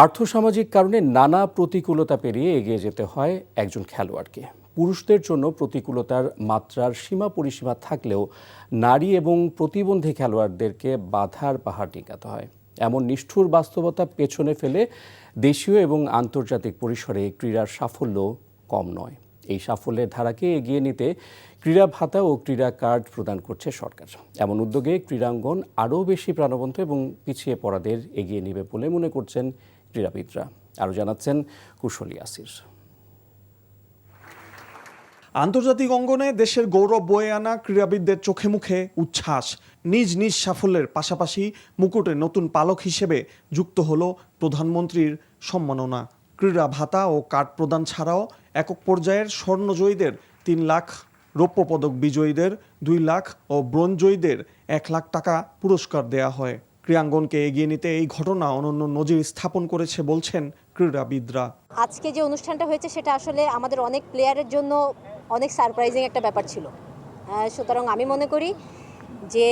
আর্থসামাজিক কারণে নানা প্রতিকূলতা পেরিয়ে এগিয়ে যেতে হয় একজন খেলোয়াড়কে। পুরুষদের জন্য প্রতিকূলতার মাত্রার সীমা পরিসীমা থাকলেও নারী এবং প্রতিবন্ধী খেলোয়াড়দেরকে বাধার পাহাড় ডিঙাতে হয়। এমন নিষ্ঠুর বাস্তবতা পেছনে ফেলে দেশীয় এবং আন্তর্জাতিক পরিসরে ক্রীড়ার সাফল্য কম নয়। এই সাফল্যের ধারাকে এগিয়ে নিতে ক্রীড়া ভাতা ও ক্রীড়া কার্ড প্রদান করছে সরকার। এমন উদ্যোগে ক্রীড়াঙ্গন আরও বেশি প্রাণবন্ত এবং পিছিয়ে পড়াদের এগিয়ে নেবে বলে মনে করছেন ক্রীড়াবিদরা। আরও জানাচ্ছেন কুশলী আসির। আন্তর্জাতিক অঙ্গনে দেশের গৌরব বয়ে আনা ক্রীড়াবিদদের চোখে মুখে উচ্ছ্বাস। নিজ নিজ সাফল্যের পাশাপাশি মুকুটে নতুন পালক হিসেবে যুক্ত হলো প্রধানমন্ত্রীর সম্মাননা। ক্রীড়া ভাতা ও কার্ড প্রদান ছাড়াও একক পর্যায়ের স্বর্ণজয়ীদের ৩ লাখ, রৌপ্য পদক বিজয়ীদের ২ লাখ ও ব্রোঞ্জ জয়ীদের ১ লাখ টাকা পুরস্কার দেয়া হয়। ক্রীড়াঙ্গনকে এগিয়ে নিতে এই ঘটনা অনন্য নজির স্থাপন করেছে বলছেন ক্রীড়াবিদরা। আজকে যে অনুষ্ঠানটা হয়েছে সেটা আসলে আমাদের অনেক প্লেয়ারের জন্য অনেক সারপ্রাইজিং একটা ব্যাপার ছিল। সুতরাং আমি মনে করি যে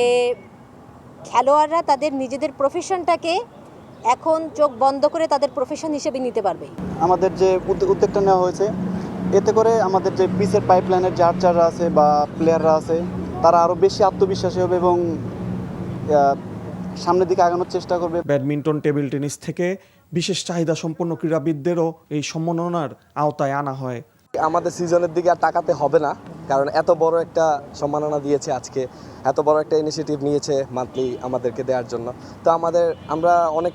খেলোয়াড়রা তাদের নিজেদের প্রফেশনটাকে এখন চোখ বন্ধ করে তাদের প্রফেশন হিসেবে নিতে পারবে। আমাদের যে উদ্যোগটা নেওয়া হয়েছে, এতে করে আমাদের যে পিচের পাইপলাইনের যে আর্চাররা আছে বা প্লেয়াররা আছে, তারা আরও বেশি আত্মবিশ্বাসী হবে এবং সামনের দিকে আগানোর চেষ্টা করবে। ব্যাডমিন্টন, টেবিল টেনিস থেকে বিশেষ চাহিদা সম্পন্ন ক্রীড়াবিদদেরও এই সম্মাননার আওতায় আনা হয়। আমাদের সিজনের দিকে আর তাকাতে হবে না, কারণ এত বড় একটা সম্মাননা দিয়েছে, আজকে এত বড় একটা ইনিশিয়েটিভ নিয়েছে মান্থলি আমাদেরকে দেওয়ার জন্য। তো আমরা অনেক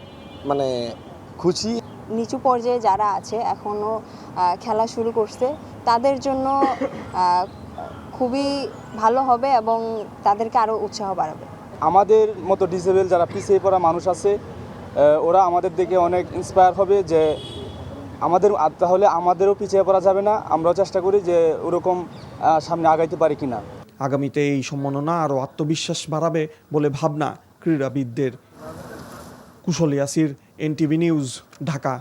খুশি। নিচু পর্যায়ে যারা আছে এখনও খেলা শুরু করছে, তাদের জন্য খুবই ভালো হবে এবং তাদেরকে আরও উৎসাহ বাড়াবে। আমাদের মতো ডিসেবল যারা পিছিয়ে পড়া মানুষ আছে, ওরা আমাদের দিকে অনেক ইন্সপায়ার হবে যে তাহলে আমাদেরও পিছিয়ে পড়া যাবে না। আমরাও চেষ্টা করি যে ওরকম সামনে আগাইতে পারি কিনা। আগামীতে এই সম্মাননা আরও আত্মবিশ্বাস বাড়াবে বলে ভাবনা ক্রীড়াবিদদের। কুশলী আসির, এনটিভি নিউজ, ঢাকা।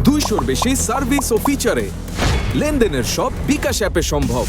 200-র বেশি সার্ভিস ও ফিচারে লেনদেনের সব বিকাশ অ্যাপে সম্ভব।